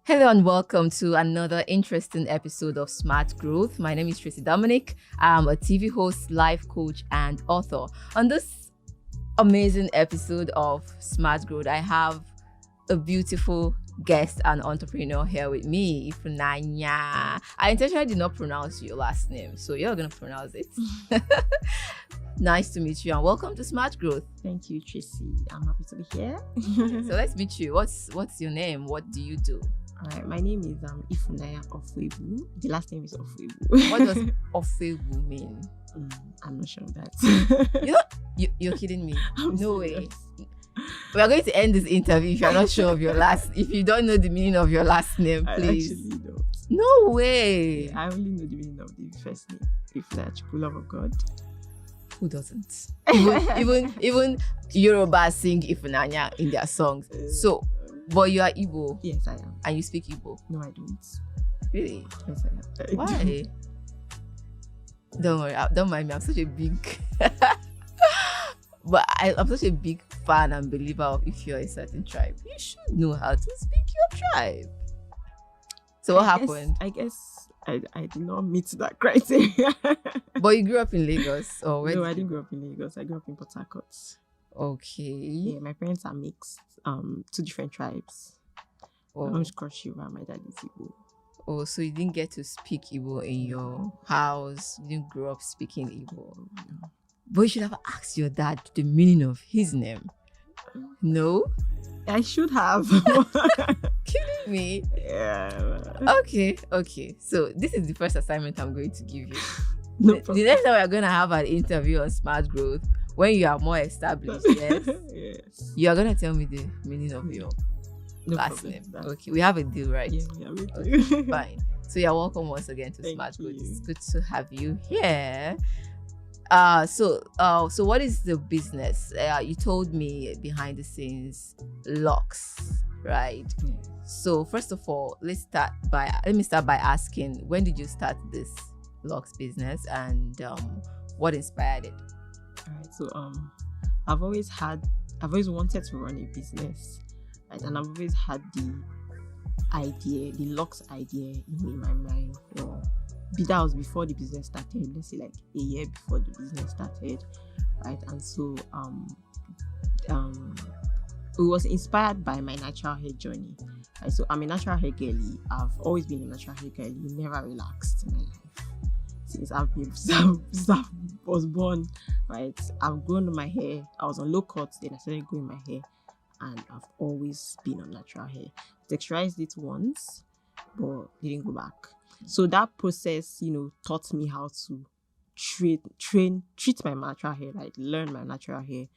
Hello and welcome to another interesting episode of Smart Growth. My name is Tracy Dominic. I'm a TV host, life coach, and author. On this amazing episode of Smart Growth, I have a beautiful guest and entrepreneur here with me, Ifunanya. I intentionally did not pronounce your last name, so you're going to pronounce it. Nice to meet you and welcome to Smart Growth. Thank you, Tracy. I'm happy to be here. So let's meet you. What's your name? What do you do? All right, my name is Ifunanya Ofwebu. The last name is Ofwebu. What does Ofwebu mean? I'm not sure of that. You're kidding me. I'm No serious. way. We are going to end this interview if you're not sure of your last. If you don't know the meaning of your last name, I please. actually don't. No way. I only know the meaning of the first name. Ifunanya, love of God. Who doesn't? Even Yoruba sing Ifunanya in their songs. So, but you are Igbo Yes, I am. and you speak Igbo. No, I don't. Really? Yes, I am. Why? Don't worry. Don't mind me. I'm such a big. But I'm such a big fan and believer of if you're a certain tribe, you should know how to speak your tribe. So what happened? I guess I did not meet that criteria. But you grew up in Lagos, or where? No, I didn't grow up in Lagos. I grew up in Port Harcourt. Okay. Yeah, my parents are mixed. Two different tribes. My Oh. mom's Cross River, my dad is Igbo. Oh, so you didn't get to speak Igbo in your house. You didn't grow up speaking Igbo. But you should have asked your dad the meaning of his name. No? I should have. Kidding me? Yeah. Okay. So this is the first assignment I'm going to give you. No The problem. next time we're going to have an interview on Smart Growth, when you are more established, yes, Yes. you are going to tell me the meaning of your No last problem. name. That's- Okay, we have a deal, right? Yeah, me Okay, too. fine. So you're welcome once again to Thank Smart Growth. you. It's good to have you here. So what is the business? You told me behind the scenes locks, right? So first of all, let me start by asking, when did you start this locks business and what inspired it? Alright, so I've always wanted to run a business, right? And I've always had the locks idea in my mind. That was before the business started, let's say like a year before the business started, right? And so it was inspired by my natural hair journey, right? So I'm a natural hair girly. I've always been a natural hair girly, never relaxed in my life since I was born, right? I've grown my hair. I was on low cuts, then I started growing my hair, and I've always been on natural hair. Texturized it once, but didn't go back. So that process, taught me how to treat my natural hair, like learn my natural hair,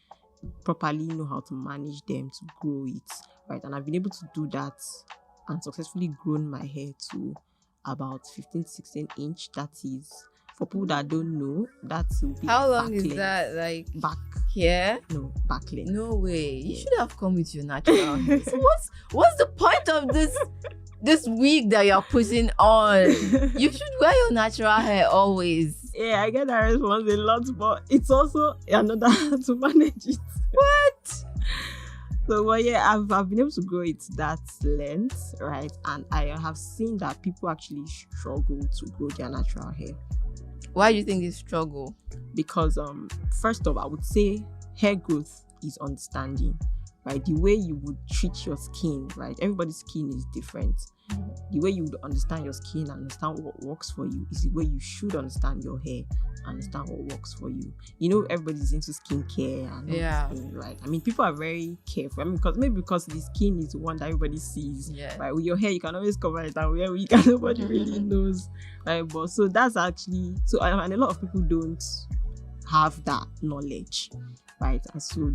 properly know how to manage them, to grow it, right? And I've been able to do that and successfully grown my hair to about 15-16 inch. That is, for people that don't know, that will be How long back is length. that? Like Back, here? no, back length. No way. You Yeah. should have come with your natural hair. So what's the point of this wig that you're putting on? You should wear your natural hair always. Yeah, I get that response a lot, but it's also another to manage it. What? So, well, yeah, I've been able to grow it that length, right? And I have seen that people actually struggle to grow their natural hair Why do you think you struggle? because, first off, I would say hair growth is understanding, right? The way you would treat your skin, right? Everybody's skin is different. The way you would understand your skin and understand what works for you is the way you should understand your hair, understand what works for you. Everybody's into skincare and all Yeah. these things, right? I mean, people are very careful. I mean, because the skin is the one that everybody sees, Yeah. right? With your hair, you can always cover it and wear wig and nobody really knows, right? But so that's actually and a lot of people don't have that knowledge, right? And so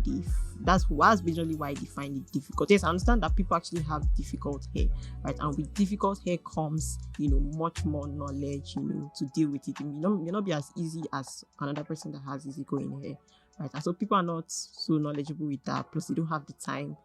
that's basically why they find it difficult. Yes, I understand that people actually have difficult hair, right? And with difficult hair comes, much more knowledge, to deal with it. It may not be as easy as another person that has easygoing hair, right? And so people are not so knowledgeable with that. Plus, they don't have the time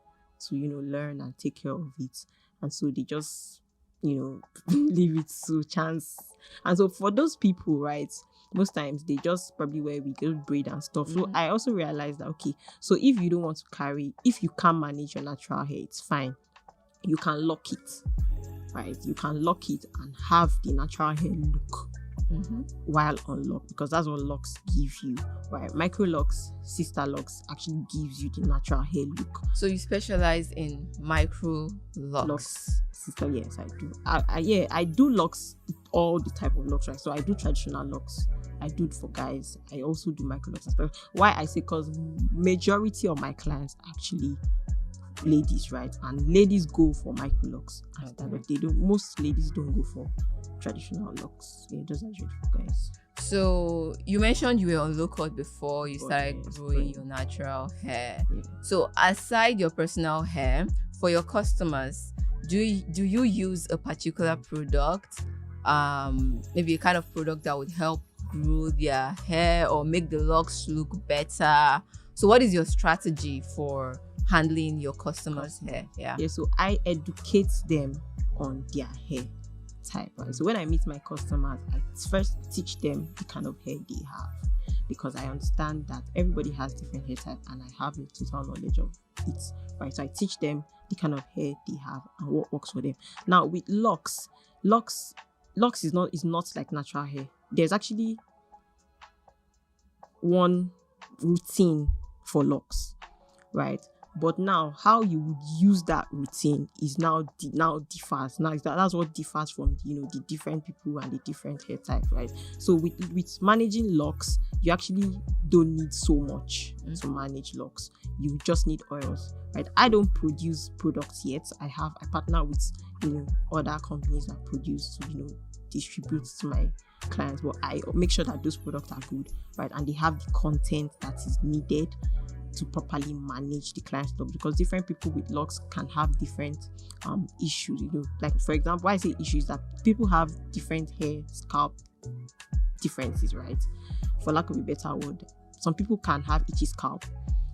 to, learn and take care of it. And so they just, leave it to chance. And so for those people, right, most times they just probably wear wig, braid and stuff. So I also realized that, okay, so if you can't manage your natural hair, it's fine. You can lock it. right? You can lock it and have the natural hair look while unlocked, because that's what locks give you, right? Micro locks, sister locks actually gives you the natural hair look. So you specialize in micro locks. Sister, yes, I do. I do locks, all the type of locks, right? So I do traditional locks, I do it for guys, I also do micro locks and stuff. Why I say, because majority of my clients actually ladies, right? And ladies go for micro locks. Most ladies don't go for traditional locks. Yeah, those are just for guys. So you mentioned you were on low cut before you started growing your natural hair. Yeah. So aside your personal hair, for your customers, do you use a particular product, maybe a kind of product that would help grow their hair or make the locks look better? So what is your strategy for handling your customers' hair? Yeah, so I educate them on their hair type, right? So when I meet my customers, I first teach them the kind of hair they have, because I understand that everybody has different hair type and I have a total knowledge of it, right? So I teach them the kind of hair they have and what works for them. Now with locks is not like natural hair. There's actually one routine for locks, right? But now how you would use that routine is now differs. That's what differs from the different people and the different hair type, right? So with managing locks, you actually don't need so much to manage locks. You just need oils, right? I don't produce products yet. I partner with other companies that produce to distribute to my clients, but I make sure that those products are good, right? And they have the content that is needed to properly manage the client's lock, because different people with locks can have different issues. Like for example, why I say issues, that people have different hair scalp differences, right? For lack of a better word, some people can have itchy scalp,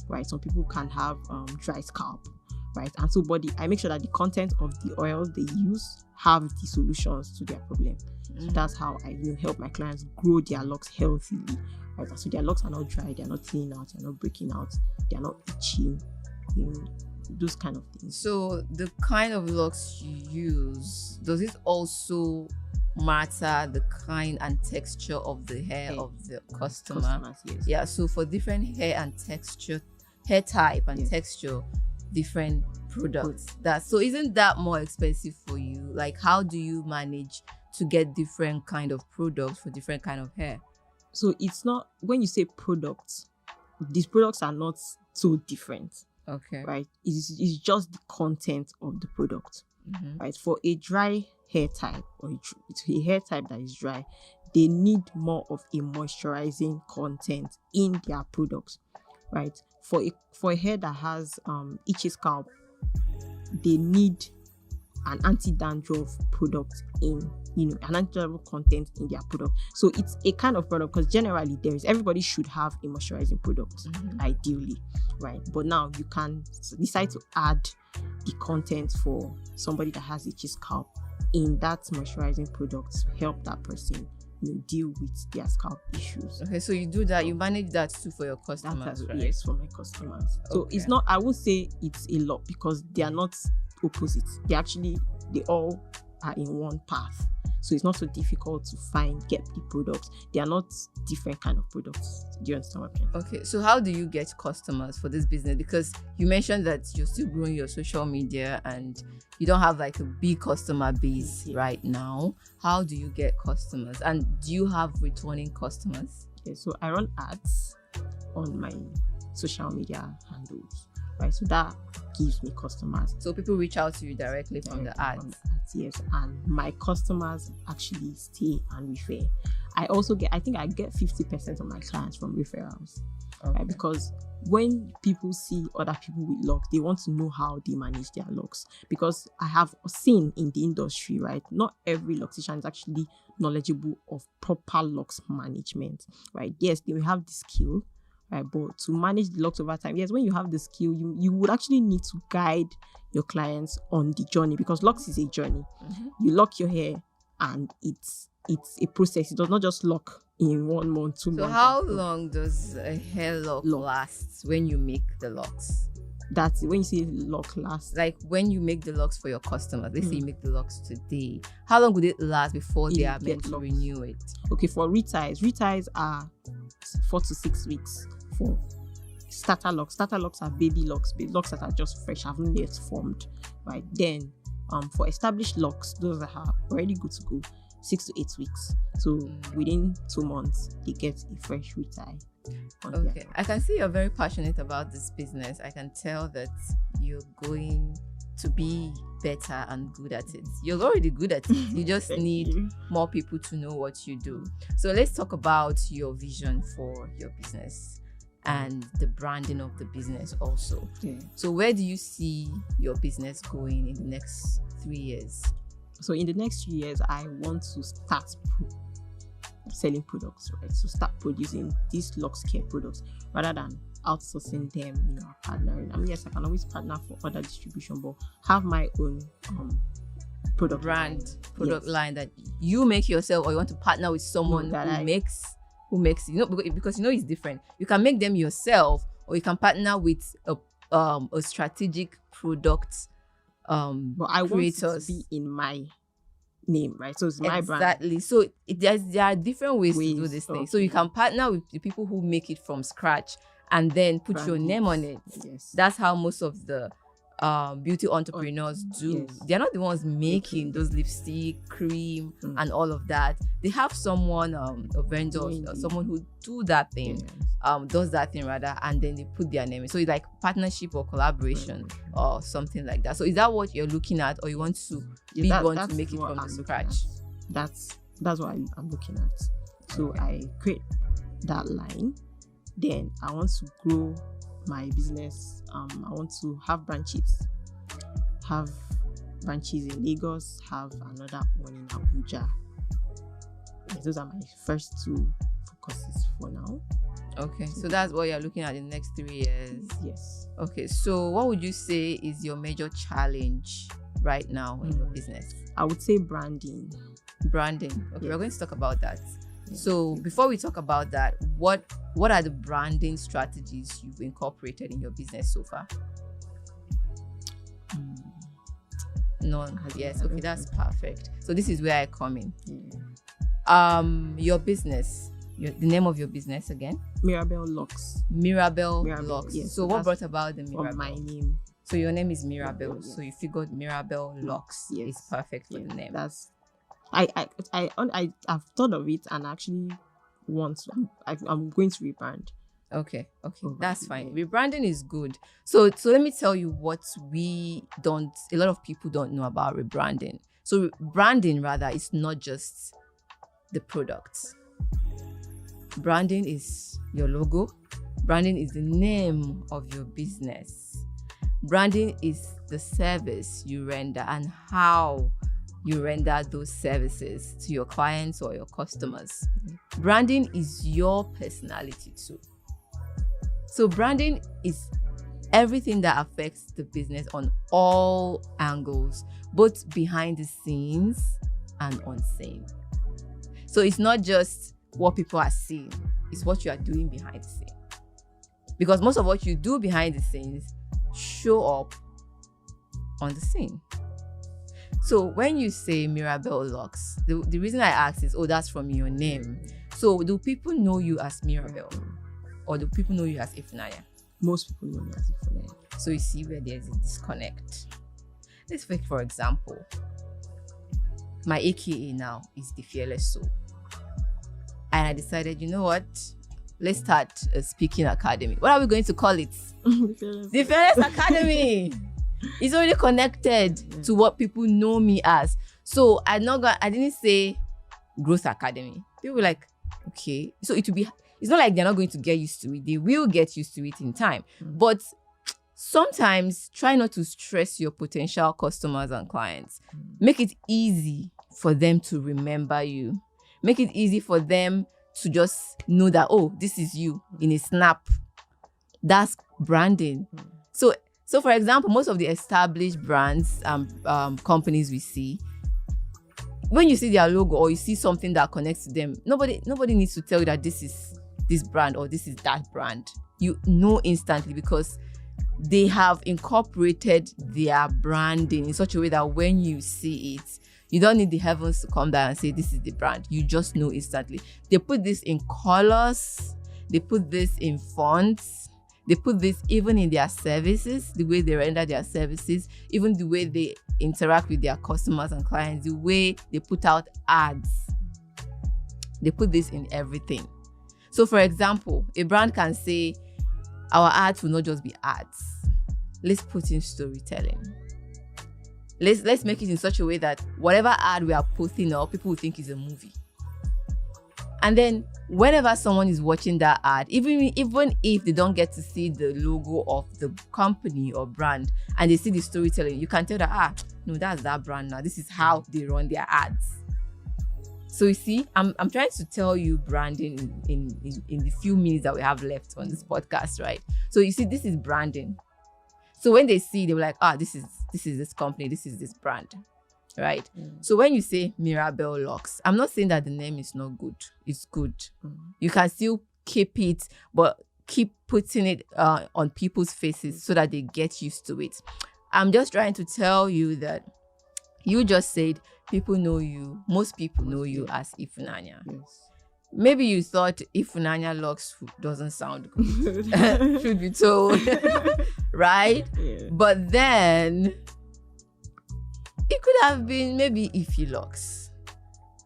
right? Some people can have dry scalp, right? And so I make sure that the content of the oils they use have the solutions to their problem. So that's how I help my clients grow their locks healthily, right? So their locks are not dry, they're not thinning out, they're not breaking out, they're not itching, those kind of things. So the kind of locks you use, does it also matter the kind and texture of the hair of the customer? Yes. Yeah, so for different hair and texture, hair type and texture, different products. So isn't that more expensive for you? Like, how do you manage to get different kind of products for different kind of hair? So it's not, when you say products, these products are not so different. Okay. Right? It's just the content of the product. Right? For a dry hair type, or a hair type that is dry, they need more of a moisturizing content in their products. Right? For a hair that has itchy scalp, they need an anti-dandruff product in, an anti-dandruff content in their product. So it's a kind of product, because generally everybody should have a moisturizing product, ideally, right? But now you can decide to add the content for somebody that has itchy scalp in that moisturizing product to help that person deal with their scalp issues. Okay, so you do that, you manage that too for your customers, right? Yes, for my customers. So it's not, I would say it's a lot, because they are not opposites. They all are in one path. So it's not so difficult to get the products. They are not different kind of products. Do you understand what I'm saying? Okay, so how do you get customers for this business? Because you mentioned that you're still growing your social media and you don't have like a big customer base right now. How do you get customers? And do you have returning customers? Okay, so I run ads on my social media handles, right? So that gives me customers. So people reach out to you directly from the ads? Yes, and my customers actually stay and refer. I think I get 50% of my clients from referrals, right? Because when people see other people with locks, they want to know how they manage their locks. Because I have seen in the industry, right, not every loctician is actually knowledgeable of proper locks management, right? Yes, they will have the skill, right? But to manage the locks over time, yes, when you have the skill, you would actually need to guide your clients on the journey, because locks is a journey. You lock your hair and it's a process. It does not just lock in 1 month, 2 months. So how long does a hair lock last when you make the locks? That's when you say lock last. Like when you make the locks for your customers, let's say you make the locks today, how long would it last before they are meant to renew it? Okay, for retires are 4 to 6 weeks. For starter locks are baby locks that are just fresh, haven't yet formed. Right then, for established locks, those that are already good to go, 6 to 8 weeks. So within 2 months, they get a fresh retie. Okay, I can see you're very passionate about this business. I can tell that you're going to be better and good at it. You're already good at it. You just need more people to know what you do. So let's talk about your vision for your business and the branding of the business also. Okay. So where do you see your business going in the next 3 years? So in the next 3 years, I want to start selling products, right? So start producing these Lux Care products rather than outsourcing them, partnering. I mean, yes, I can always partner for other distribution, but have my own product line that you make yourself, or you want to partner with someone who makes because it's different. You can make them yourself, or you can partner with a strategic product but I want it to be in my name, right? So it's my brand. Exactly. So there are different ways to do this thing. So you can partner with the people who make it from scratch and then put your name on it. Yes. That's how most of the beauty entrepreneurs do. Yes. They're not the ones making those lipstick, cream, and all of that. They have someone, a vendor, someone who does that thing rather, and then they put their name in. So it's like partnership or collaboration or something like that. So is that what you're looking at, or you want to be one to make it from the scratch? That's what I'm looking at. So I create that line. Then I want to grow my business. I want to have branches in Lagos, have another one in Abuja. Yes, those are my first 2 focuses for now. Okay, so that's what you're looking at in the next 3 years. Yes. Okay, so what would you say is your major challenge right now in your business? I would say branding. Okay, we're going to talk about that. So before we talk about that, what are the branding strategies you've incorporated in your business so far? None. Yes. Okay, that's perfect. So this is where I come in. Your business, the name of your business again? Mirabelle Lux. Mirabelle Lux. Yes. So what brought about the Mirabelle? My name. So your name is Mirabelle. Yes. So you figured Mirabelle Lux is perfect for the name. That's. I've thought of it and actually I'm going to rebrand. Okay, that's fine. Rebranding is good. So let me tell you what a lot of people don't know about rebranding. So branding rather is not just the products. Branding is your logo. Branding is the name of your business. Branding is the service you render and how you render those services to your clients or your customers. Branding is your personality too. So branding is everything that affects the business on all angles, both behind the scenes and on scene. So it's not just what people are seeing, it's what you are doing behind the scene. Because most of what you do behind the scenes show up on the scene. So when you say Mirabelle Lux, the reason I ask is, that's from your name. So do people know you as Mirabelle? Or do people know you as Ifunanya? Most people know me as Ifunanya. So you see where there's a disconnect. Let's take, for example, my AKA now is the Fearless Soul. And I decided, you know what? Let's start a speaking academy. What are we going to call it? The Fearless Academy. It's already connected to what people know me as. So I didn't say Growth Academy. People were like, okay. So it will be, it's not like they're not going to get used to it. They will get used to it in time. But sometimes try not to stress your potential customers and clients. Make it easy for them to remember you. Make it easy for them to just know that, this is you in a snap. That's branding. So for example, most of the established brands, companies we see, when you see their logo or you see something that connects to them, nobody needs to tell you that this is this brand or this is that brand. You know instantly because they have incorporated their branding in such a way that when you see it, you don't need the heavens to come down and say this is the brand. You just know instantly. They put this in colors, they put this in fonts, they put this even in their services, the way they render their services, even the way they interact with their customers and clients, the way they put out ads. They put this in everything. So for example, a brand can say, our ads will not just be ads. Let's put in storytelling. Let's make it in such a way that whatever ad we are posting up, people will think is a movie. And then whenever someone is watching that ad, even if they don't get to see the logo of the company or brand and they see the storytelling, you can tell that, no, that's that brand now. This is how they run their ads. So you see, I'm trying to tell you branding in the few minutes that we have left on this podcast, right? So you see, this is branding. So when they see, they're like, this is this company, this is this brand, right? So when you say Mirabelle Locks, I'm not saying that the name is not good. It's good. You can still keep it, but keep putting it on people's faces so that they get used to it. I'm just trying to tell you that you just said people know you. Most people know you as Ifunanya. Yes. Maybe you thought Ifunanya Locks doesn't sound good. Should be told. Right? Yeah. But then it could have been maybe Ify Locks.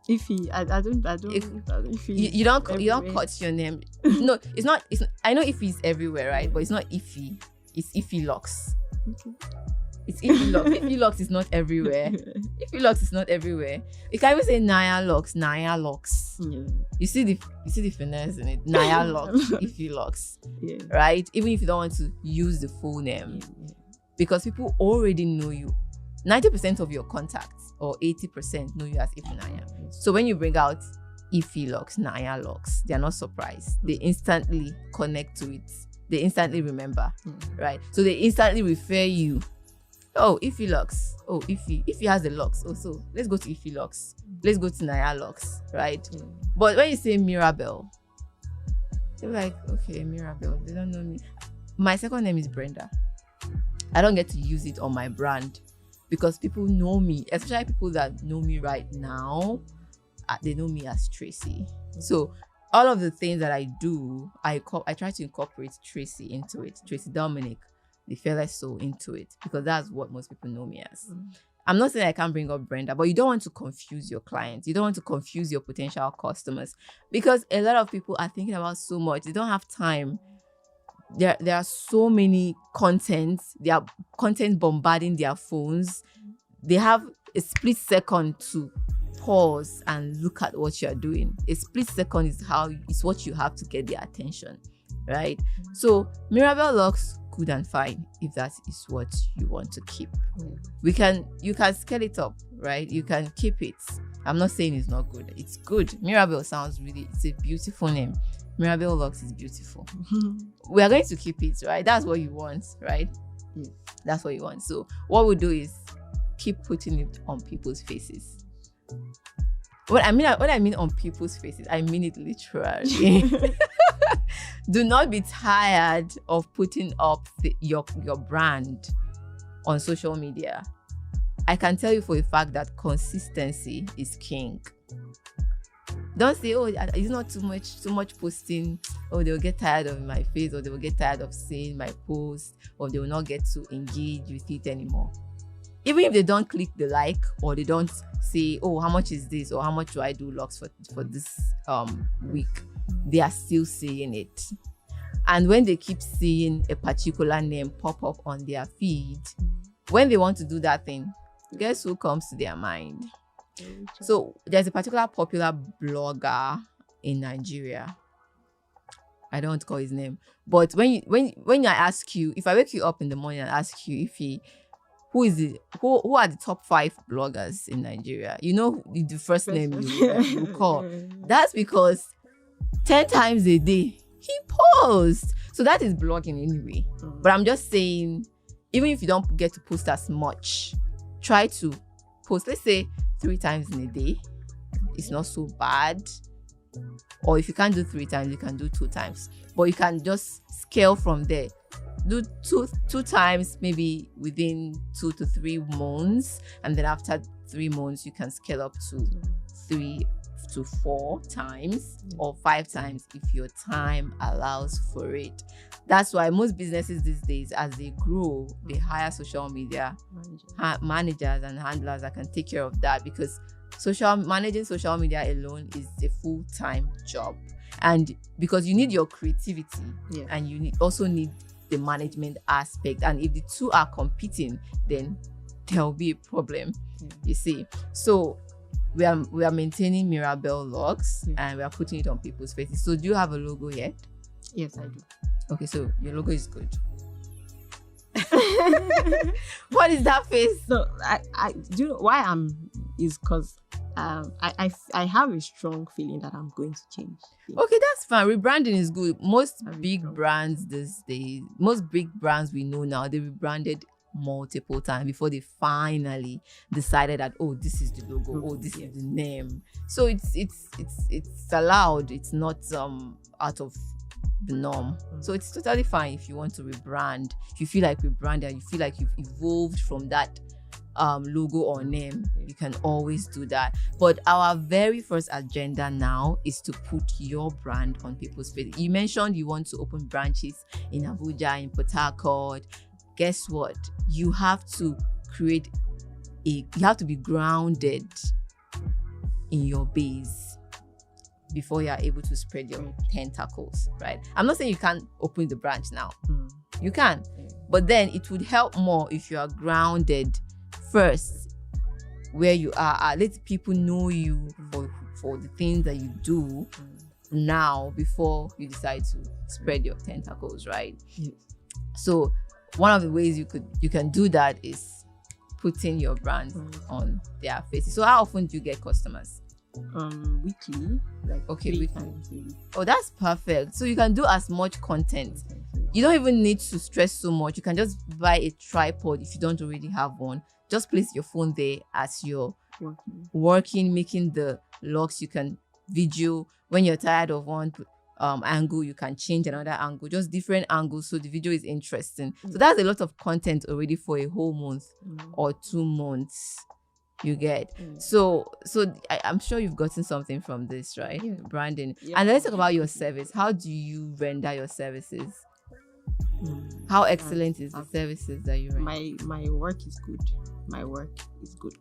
Ify, I don't Ify. You don't cut your name. No, it's not. I know Ify is everywhere, right? But it's not Ify. It's Ify Locks. Okay. It's Ify Locks. Ify Locks is not everywhere. Ify Locks is not everywhere. You can even say Naya Locks. Yeah. You see the finesse in it. Naya Locks, Ify Locks. Yeah. Right? Even if you don't want to use the full name. Yeah. Because people already know you. 90% of your contacts or 80% know you as Ifunanya. Yes. So when you bring out Ify Locks, Naya Locks, they're not surprised. They instantly connect to it. They instantly remember. Right? So they instantly refer you. Oh, Ify Locks. Oh, Ify has the locks. Oh, so let's go to Ify Locks. Let's go to Naya Locks, right? But when you say Mirabelle, they're like, okay, Mirabelle. They don't know me. My second name is Brenda. I don't get to use it on my brand because people know me, especially people that know me right now. They know me as Tracy. So all of the things that I do, I try to incorporate Tracy into it. Tracy Dominic. The fearless soul into it because that's what most people know me as. I'm not saying I can't bring up Brenda, but you don't want to confuse your clients. You don't want to confuse your potential customers because a lot of people are thinking about so much. They don't have time. There are so many contents. They are content bombarding their phones. They have a split second to pause and look at what you're doing. A split second is what you have to get their attention, right? So Mirabelle Locks, good and fine if that is what you want to keep. You can scale it up, right? You can keep it. I'm not saying it's not good. It's good. Mirabelle it's a beautiful name. Mirabelle Locks is beautiful. We are going to keep it, right? That's what you want, right? That's what you want. So what we'll do is keep putting it on people's faces. What I mean on people's faces, I mean it literally. Do not be tired of putting up your brand on social media. I can tell you for a fact that consistency is king. Don't say, oh, it's not too much posting. Oh, they'll get tired of my face, or they will get tired of seeing my post, or they will not get to engage with it anymore. Even if they don't click the like, or they don't say, oh, how much is this, or how much do I do locks for this week, they are still seeing it. And when they keep seeing a particular name pop up on their feed, when they want to do that thing, guess who comes to their mind? So there's a particular popular blogger in Nigeria. I don't want to call his name, but when I ask you, if I wake you up in the morning and ask you who are the top 5 bloggers in Nigeria, you know the first name you call. That's because 10 times a day he posts. So that is blogging anyway. But I'm just saying, even if you don't get to post as much, try to post, let's say 3 times in a day. It's not so bad. Or if you can't do 3 times, you can do 2 times. But you can just scale from there. do two times, maybe within 2 to 3 months, and then after 3 months you can scale up to 3 to 4 times or 5 times if your time allows for it. That's why most businesses these days, as they grow, they hire social media managers and handlers that can take care of that, because managing social media alone is a full-time job. And because you need your creativity, and you also need the management aspect, and if the two are competing, then there'll be a problem. You see, so we are maintaining Mirabelle locks, and we are putting it on people's faces. So do you have a logo yet? Yes, I do. Okay, so your logo is good. What is that face? So I do you know why is because I have a strong feeling that I'm going to change. Okay, that's fine. Rebranding is good. Most big brands these days, most big brands we know now, they rebranded multiple times before they finally decided that, oh, this is the logo, this is the name. So it's allowed. It's not out of the norm. So it's totally fine if you want to rebrand. If you feel like rebranding, you feel like you've evolved from that logo or name, you can always do that. But our very first agenda now is to put your brand on people's face. You mentioned you want to open branches in Abuja, in Port Harcourt. Guess what? You have to you have to be grounded in your base before you are able to spread your tentacles, right? I'm not saying you can't open the branch now. You can, but then it would help more if you are grounded first where you are. Let people know you for the things that you do now before you decide to spread your tentacles, right? So one of the ways you can do that is putting your brand on their faces. So how often do you get customers? Weekly, like weekly. Times a week. Oh, that's perfect. So you can do as much content. You don't even need to stress so much. You can just buy a tripod if you don't already have one. Just place your phone there as you're working, making the locks. You can video when you're tired of one angle, you can change another angle, just different angles, so the video is interesting. So that's a lot of content already for a whole month or 2 months. You get so I'm sure you've gotten something from this, right? Branding. And let's talk about your service. How do you render your services? How excellent is the services that you render? My work is good. My work is good.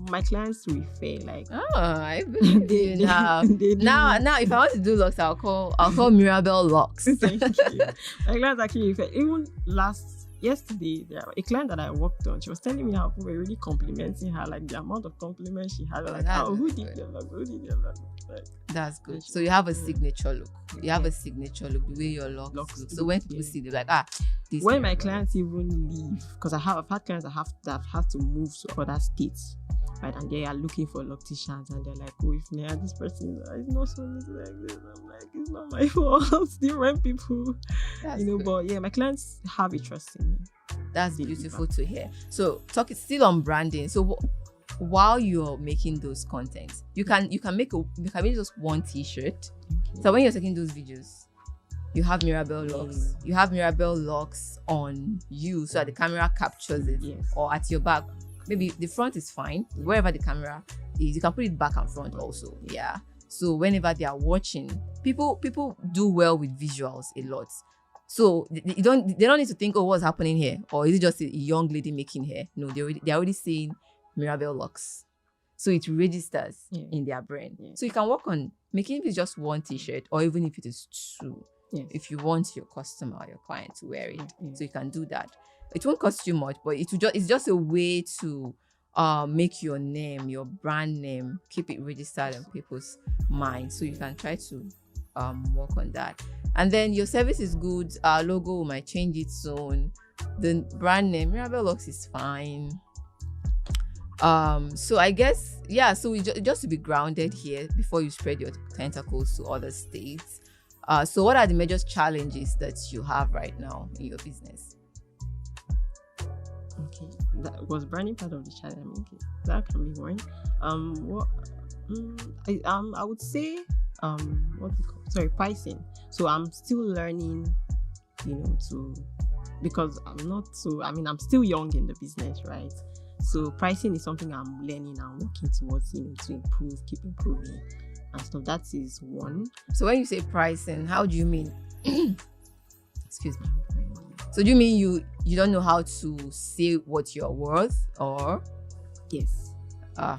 My clients refer like. Oh, I believe you now. Now, if I want to do locks, I'll call Mirabelle Locks. Thank you. My clients actually refer. Even yesterday, a client that I worked on, she was telling me how people were really complimenting her, like the amount of compliments she had. Like, who did your look? Like, that's good. So you have a signature look. You have a signature look, the way your locks look. So when people see, they're like, this. When my clients even leave, because I've had clients that have had to move to other states, right? And they are looking for locticians, and they're like, oh, if this person is not so neat like this, I'm like, it's not my fault. Different people, that's good. But yeah, my clients have a trust in me. That's beautiful to hear. So still on branding. So while you're making those contents, you can make just one t-shirt. So when you're taking those videos, you have Mirabelle locks. You have Mirabelle locks on you, so that the camera captures it, or at your back. Maybe the front is fine. Wherever the camera is, you can put it back and front also. Yeah. So whenever they are watching, people do well with visuals a lot. So they don't need to think, oh, what's happening here, or is it just a young lady making hair? No, they're already saying Mirabelle locks, so it registers in their brain. So you can work on making it just one t-shirt, or even if it is 2. If you want your customer or your client to wear it, so you can do that. It won't cost you much, but it's just a way to make your name, your brand name, keep it registered in people's minds. So you can try to work on that. And then your service is good. Our logo, we might change it soon. The brand name, Mirabelle Locks, is fine. So I guess, so we just to be grounded here before you spread your tentacles to other states. So what are the major challenges that you have right now in your business? Okay, that was branding part of the challenge. Okay, that can be one. I would say pricing. So I'm still learning, to because I'm still young in the business, right? So pricing is something I'm learning and working towards, to improve, keep improving and stuff. That is one. So when you say pricing, how do you mean? Excuse me. So do you mean you don't know how to say what you're worth, or? Yes.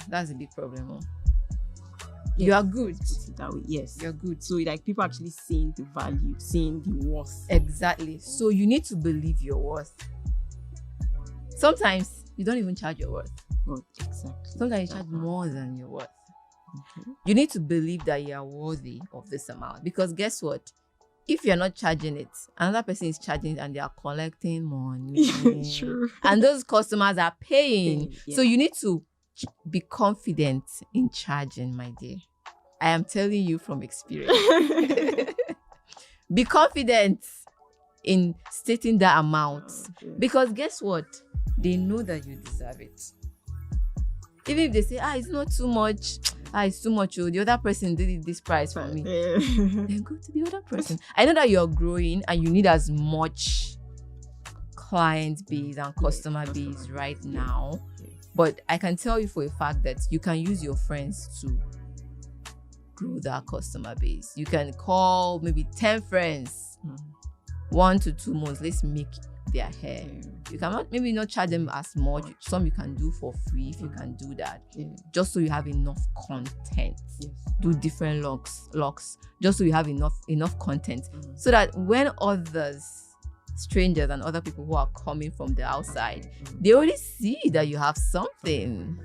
That's a big problem. Huh? Yes. You are good. Put it that way. Yes. You're good. So like people actually seeing the value, seeing the worth. Exactly. So you need to believe your worth. Sometimes you don't even charge your worth. But exactly. Sometimes you charge more than your worth. Okay. You need to believe that you are worthy of this amount, because guess what? If you're not charging it, another person is charging and they are collecting money. Sure. And those customers are paying. Yeah. So you need to be confident in charging, my dear. I am telling you from experience. Be confident in stating that amount. Okay. Because guess what? They know that you deserve it. Even if they say, it's not too much. It's too much. The other person did it this price for me. Yeah. Then go to the other person. I know that you're growing and you need as much client base and customer base right now. Yeah. But I can tell you for a fact that you can use your friends to grow that customer base. You can call maybe 10 friends, 1 to 2 months. Let's make their hair. You cannot maybe not charge them as much. Some you can do for free if you can do that. Just so you have enough content. Yes. Do different locks just so you have enough content, so that when others, strangers and other people who are coming from the outside, they already see that you have something.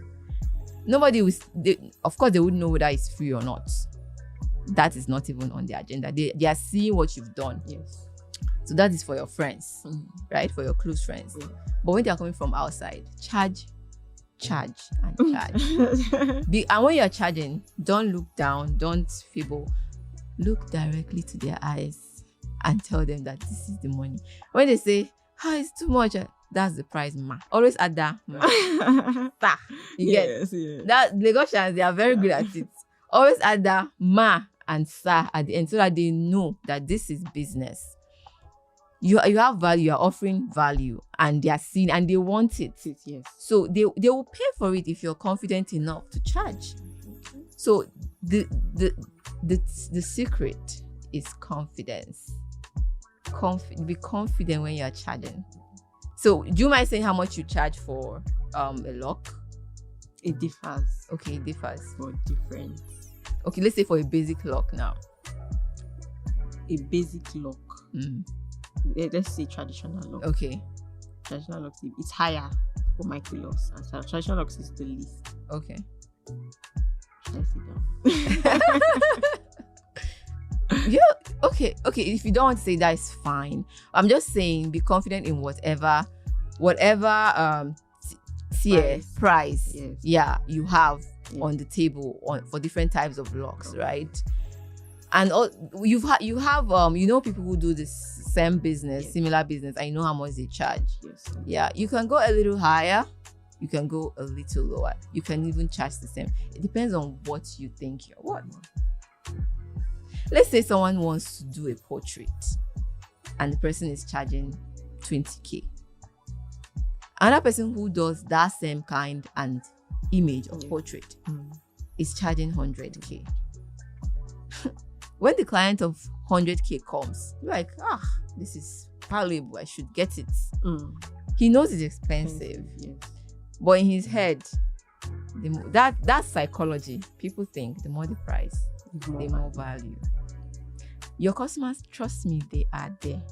Nobody will, of course they wouldn't know whether it's free or not. That is not even on the agenda. They are seeing what you've done. Yes. So that is for your friends, right? For your close friends. Yeah. But when they are coming from outside, charge and charge. And when you're charging, don't look down, don't fibble. Look directly to their eyes and tell them that this is the money. When they say, it's too much, that's the price, ma. Always add that, ma. You get that. Lagosians, they are very good at it. Always add that, ma and sa at the end, so that they know that this is business. You have value, you're offering value, and they are seeing and they want it. Yes. So they will pay for it if you're confident enough to charge. Okay. So the secret is confidence. Be confident when you're charging. So do you mind saying how much you charge for a lock? It differs. Okay, it differs. For different. Okay, let's say for a basic lock now. A basic lock. Let's say traditional lock. Okay. Traditional locks, it's higher for micro locks, and traditional locks is the least. Okay. Should I sit down? Yeah. Okay. If you don't want to say that, it's fine. I'm just saying, be confident in whatever tier price. Yes. Yeah, you have on the table for different types of locks, right? And you have people who do this same business, similar business. I know how much they charge. Yes. Yeah, you can go a little higher, you can go a little lower, you can even charge the same. It depends on what you think you're worth. Let's say someone wants to do a portrait and the person is charging 20K. Another person who does that same kind and image of portrait is charging 100K. When the client of 100K comes, you're like, this is valuable, I should get it. He knows it's expensive. Yes. But in his head, that's psychology. People think the more the price, the more value. Your customers, trust me, they are there.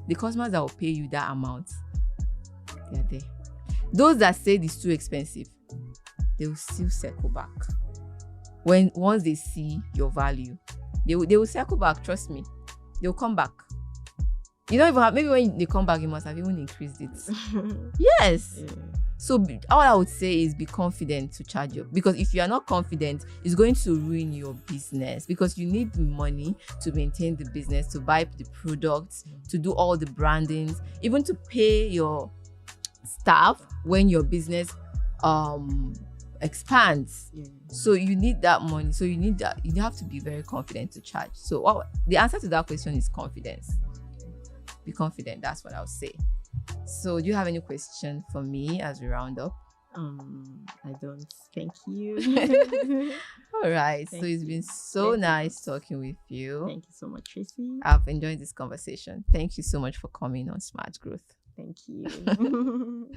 The customers that will pay you that amount, they are there. Those that say it's too expensive, they will still circle back. Once they see your value, they will circle back. Trust me, they will come back. You don't even have, maybe when they come back, you must have even increased it. Yes. Yeah. So all I would say is be confident to charge you, because if you are not confident, it's going to ruin your business, because you need money to maintain the business, to buy the products, to do all the brandings, even to pay your staff when your business expands. So you need that money. So you have to be very confident to charge. So the answer to that question is confidence. be confident. That's what I'll say. So do you have any question for me as we round up? I don't. Thank you. All right. Thank So it's you. been so Thank you. nice talking with you. Thank you so much, Tracy. I've enjoyed this conversation. Thank you so much for coming on Smart Growth. Thank you.